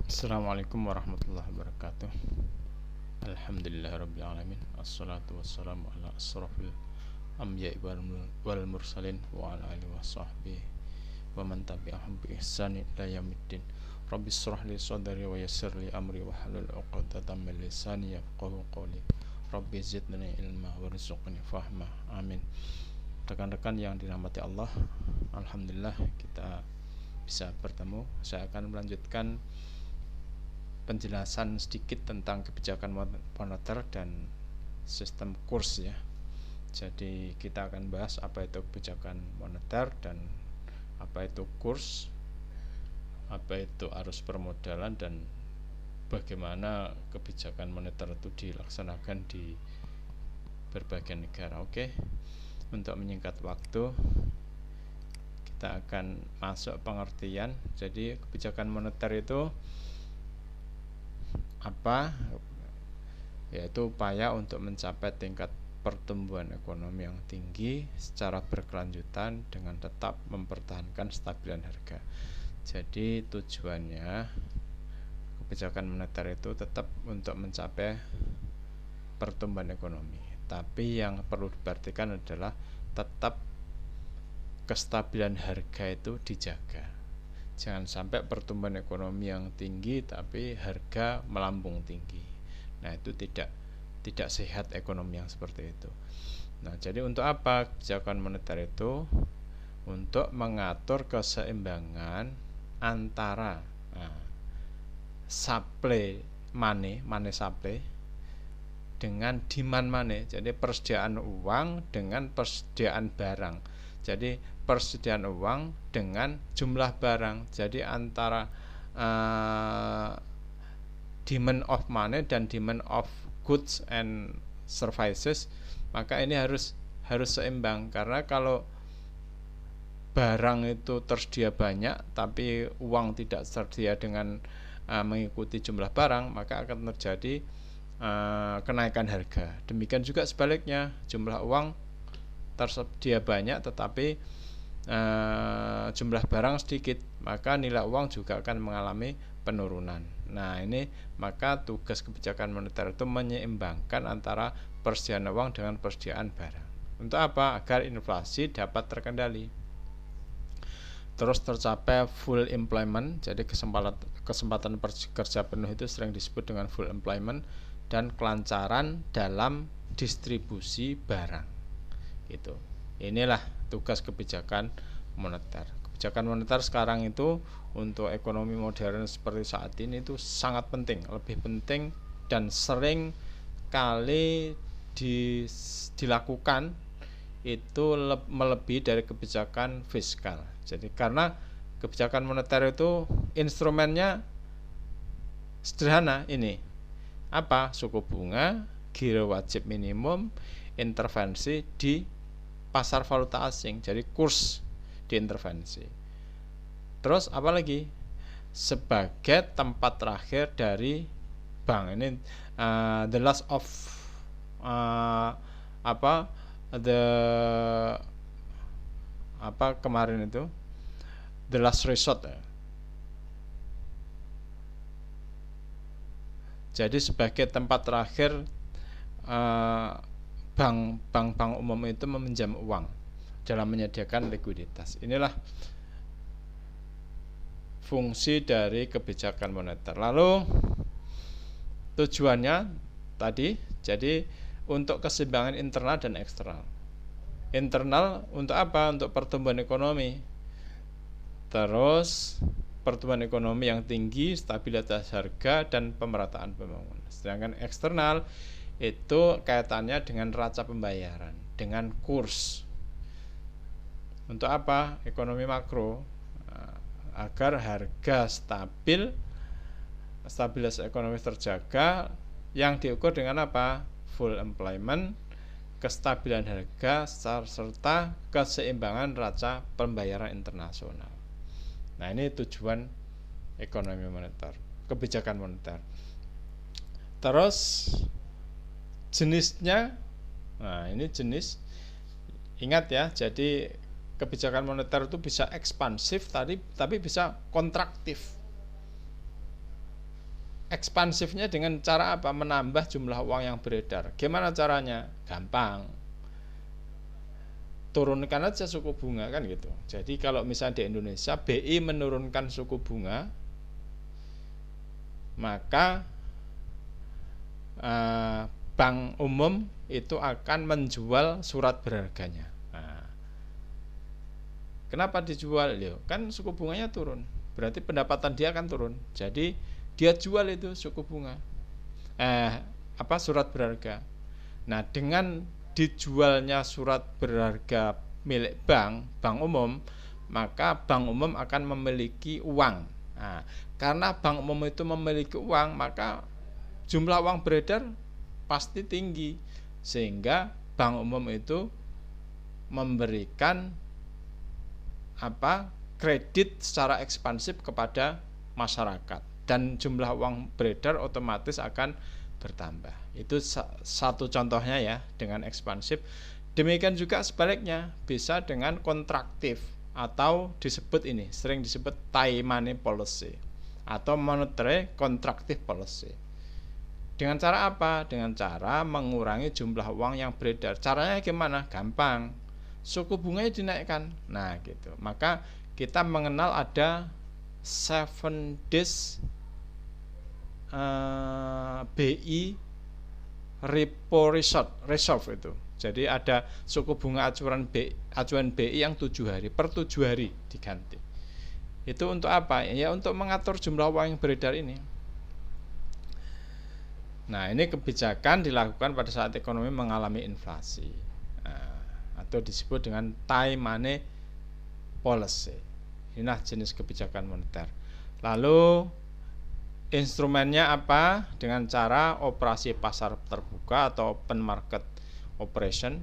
Assalamualaikum warahmatullahi wabarakatuh. Alhamdulillahirrabbilalamin. Assalatu wassalamu ala asrafil anbiya'i wal mursalin wa ala alihi wa sahbihi wa man tabi'ahum bi ihsani ila yaumiddin. Rabbi shrah li sadri wa yassir li amri wa hlul 'uqdatam min lisani yafqahu qawli. Rabbi zidni ilma warzuqni fahma. Amin. Rekan-rekan yang dirahmati Allah, alhamdulillah kita bisa bertemu. Saya akan melanjutkan penjelasan sedikit tentang kebijakan moneter dan sistem kurs ya. Jadi kita akan bahas apa itu kebijakan moneter dan apa itu kurs, apa itu arus permodalan, dan bagaimana kebijakan moneter itu dilaksanakan di berbagai negara. Oke. Untuk menyingkat waktu, kita akan masuk pengertian. Jadi kebijakan moneter itu apa? Yaitu upaya untuk mencapai tingkat pertumbuhan ekonomi yang tinggi secara berkelanjutan dengan tetap mempertahankan stabilan harga. Jadi tujuannya kebijakan moneter itu tetap untuk mencapai pertumbuhan ekonomi. Tapi yang perlu diperhatikan adalah tetap kestabilan harga itu dijaga. Jangan sampai pertumbuhan ekonomi yang tinggi tapi harga melambung tinggi. Nah, itu tidak sehat ekonomi yang seperti itu. Nah, jadi untuk apa kebijakan moneter itu? Untuk mengatur keseimbangan antara supply money supply dengan demand money. Jadi persediaan uang dengan persediaan barang. Jadi persediaan uang dengan jumlah barang. Jadi antara demand of money dan demand of goods and services, maka ini harus seimbang. Karena kalau barang itu tersedia banyak tapi uang tidak tersedia dengan mengikuti jumlah barang, maka akan terjadi kenaikan harga. Demikian juga sebaliknya, jumlah uang tersedia banyak tetapi jumlah barang sedikit, maka nilai uang juga akan mengalami penurunan. Nah, ini maka tugas kebijakan moneter itu menyeimbangkan antara persediaan uang dengan persediaan barang. Untuk apa? Agar inflasi dapat terkendali. Terus tercapai full employment. Jadi kesempatan kerja penuh itu sering disebut dengan full employment, dan kelancaran dalam distribusi barang. Gitu. Inilah tugas kebijakan moneter. Kebijakan moneter sekarang itu untuk ekonomi modern seperti saat ini itu sangat penting, lebih penting dan sering kali dilakukan itu melebihi dari kebijakan fiskal. Jadi karena kebijakan moneter itu instrumennya sederhana ini. Apa? Suku bunga, giro wajib minimum, intervensi di pasar valuta asing. Jadi kurs diintervensi. Terus apa lagi? Sebagai tempat terakhir dari bank. Ini the last of kemarin itu the last resort. Jadi sebagai tempat terakhir bank umum itu meminjam uang dalam menyediakan likuiditas. Inilah fungsi dari kebijakan moneter. Lalu tujuannya tadi, jadi untuk keseimbangan internal dan eksternal. Internal untuk apa? Untuk pertumbuhan ekonomi. Terus pertumbuhan ekonomi yang tinggi, stabilitas harga, dan pemerataan pembangunan. Sedangkan eksternal itu kaitannya dengan neraca pembayaran, dengan kurs. Untuk apa? Ekonomi makro, agar harga stabil, stabilitas ekonomi terjaga, yang diukur dengan apa? Full employment, kestabilan harga, serta keseimbangan neraca pembayaran internasional. Nah, ini tujuan ekonomi moneter, kebijakan moneter. Terus jenisnya, nah ini jenis, ingat ya, jadi kebijakan moneter itu bisa ekspansif tapi bisa kontraktif. ekspansifnya dengan cara apa? Menambah jumlah uang yang beredar. Gimana caranya? Gampang. Turunkan aja suku bunga kan gitu. Jadi kalau misalnya di Indonesia BI menurunkan suku bunga, maka bank umum itu akan menjual surat berharganya. Nah, kenapa dijual? Kan suku bunganya turun, berarti pendapatan dia akan turun. Jadi dia jual itu suku bunga, surat berharga. Nah, dengan dijualnya surat berharga milik bank umum, maka bank umum akan memiliki uang. Nah, karena bank umum itu memiliki uang, maka jumlah uang beredar pasti tinggi, sehingga bank umum itu memberikan kredit secara ekspansif kepada masyarakat, dan jumlah uang beredar otomatis akan bertambah. Itu satu contohnya ya, dengan ekspansif. Demikian juga sebaliknya, bisa dengan kontraktif, atau sering disebut tight money policy atau monetary contractive policy. Dengan cara apa? Dengan cara mengurangi jumlah uang yang beredar. Caranya gimana? Gampang. Suku bunganya dinaikkan. Nah, gitu. Maka kita mengenal ada 7 days BI repo reserve itu. Jadi ada suku bunga acuan BI yang 7 hari, per 7 hari diganti. Itu untuk apa? Ya untuk mengatur jumlah uang yang beredar ini. Nah, ini kebijakan dilakukan pada saat ekonomi mengalami inflasi, atau disebut dengan tight money policy. Inilah jenis kebijakan moneter. Lalu instrumennya apa? Dengan cara operasi pasar terbuka atau open market operation.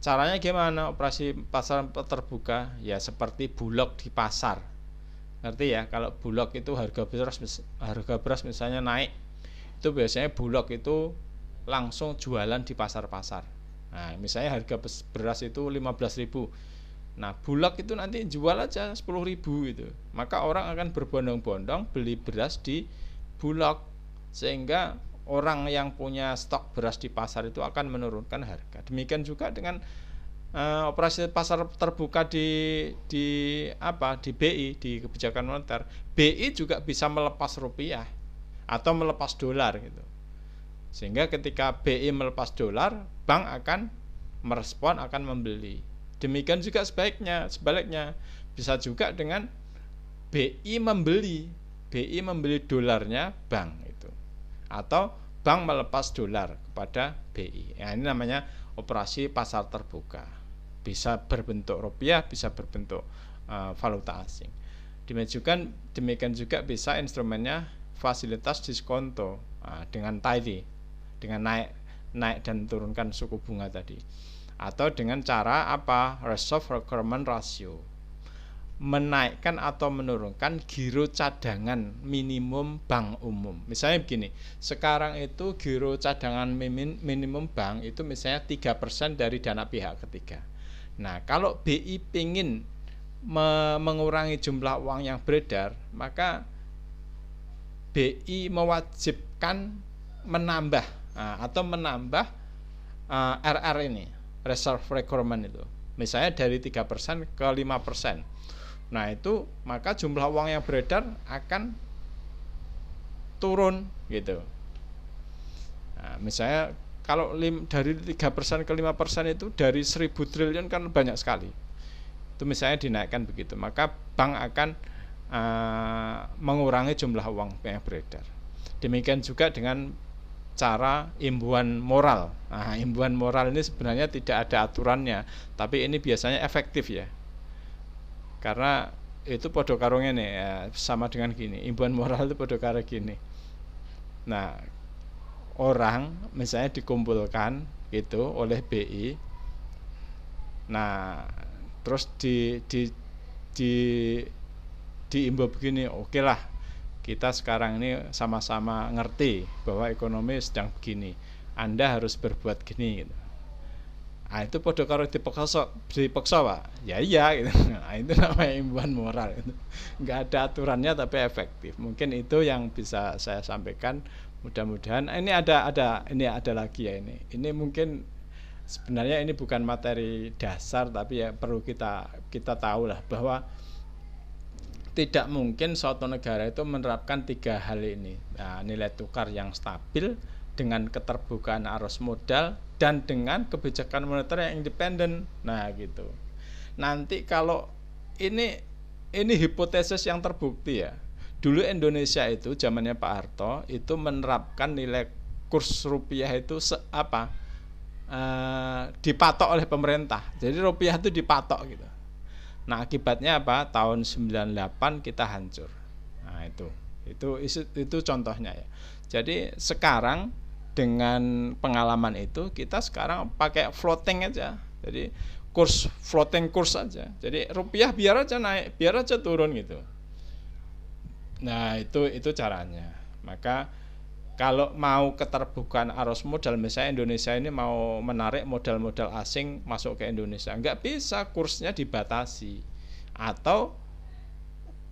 Caranya gimana operasi pasar terbuka? Ya seperti bulog di pasar. Ngerti ya? Kalau bulog itu harga beras misalnya naik, itu biasanya bulog itu langsung jualan di pasar-pasar. Nah, misalnya harga beras itu 15.000. Nah, bulog itu nanti jual aja 10.000 gitu. Maka orang akan berbondong-bondong beli beras di bulog, sehingga orang yang punya stok beras di pasar itu akan menurunkan harga. Demikian juga dengan operasi pasar terbuka di BI, di kebijakan moneter. BI juga bisa melepas rupiah atau melepas dolar gitu. Sehingga ketika BI melepas dolar, bank akan merespon, akan membeli. Demikian juga sebaliknya bisa juga dengan BI membeli dolarnya bank itu, atau bank melepas dolar kepada BI. Nah, ini namanya operasi pasar terbuka. Bisa berbentuk rupiah, bisa berbentuk valuta asing. Demikian juga bisa instrumennya fasilitas diskonto, dengan tadi, dengan naik dan turunkan suku bunga tadi, atau dengan cara reserve requirement ratio, menaikkan atau menurunkan giro cadangan minimum bank umum. Misalnya begini, sekarang itu giro cadangan minimum bank itu misalnya 3% dari dana pihak ketiga. Nah, kalau BI ingin mengurangi jumlah uang yang beredar, maka BI mewajibkan menambah RR ini, reserve requirement itu. Misalnya dari 3% ke 5%. Nah, itu maka jumlah uang yang beredar akan turun gitu. Nah, misalnya kalau dari 3% ke 5% itu dari 1.000 triliun kan banyak sekali. Itu misalnya dinaikkan begitu, maka bank akan mengurangi jumlah uang yang beredar. Demikian juga dengan cara imbuhan moral. Nah, imbuhan moral ini sebenarnya tidak ada aturannya, tapi ini biasanya efektif ya. Karena itu podo karungnya nih ya, sama dengan gini. Imbuhan moral itu podo karo gini. Nah, orang misalnya dikumpulkan gitu oleh BI. Nah, terus diimbau begini, oke lah, kita sekarang ini sama-sama ngerti bahwa ekonomi sedang begini, Anda harus berbuat gini gitu. Itu podo karo dipaksa Pak. Ya iya gitu. Nah, itu namanya imbuhan moral itu. Enggak ada aturannya tapi efektif. Mungkin itu yang bisa saya sampaikan. Mudah-mudahan ini ada lagi ya ini. Ini mungkin sebenarnya ini bukan materi dasar tapi ya perlu kita tahu lah bahwa tidak mungkin suatu negara itu menerapkan 3 hal ini. Nah, nilai tukar yang stabil dengan keterbukaan arus modal dan dengan kebijakan moneter yang independen. Nah, gitu. Nanti kalau ini hipotesis yang terbukti ya. Dulu Indonesia itu zamannya Pak Harto itu menerapkan nilai kurs rupiah itu dipatok oleh pemerintah. Jadi rupiah itu dipatok gitu. Nah, akibatnya apa? Tahun 98 kita hancur. Nah, itu contohnya ya. Jadi sekarang dengan pengalaman itu kita sekarang pakai floating aja. Jadi floating kurs aja. Jadi rupiah biar aja naik, biar aja turun gitu. Nah, itu caranya. Maka kalau mau keterbukaan arus modal, misalnya Indonesia ini mau menarik modal-modal asing masuk ke Indonesia, nggak bisa, kursnya dibatasi. Atau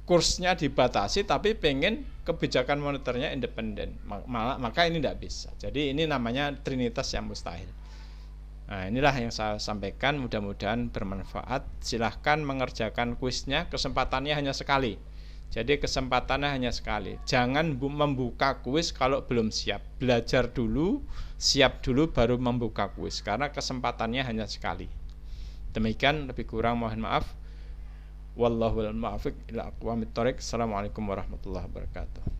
kursnya dibatasi tapi pengen kebijakan moneternya independen, maka ini tidak bisa. Jadi ini namanya trinitas yang mustahil. Nah, inilah yang saya sampaikan, mudah-mudahan bermanfaat. Silahkan mengerjakan kuisnya, kesempatannya hanya sekali. Jadi kesempatannya hanya sekali. Jangan membuka kuis kalau belum siap. Belajar dulu, siap dulu baru membuka kuis, karena kesempatannya hanya sekali. Demikian, lebih kurang mohon maaf. Wallahul muwaffiq ila aqwamit thoriq. Assalamualaikum warahmatullahi wabarakatuh.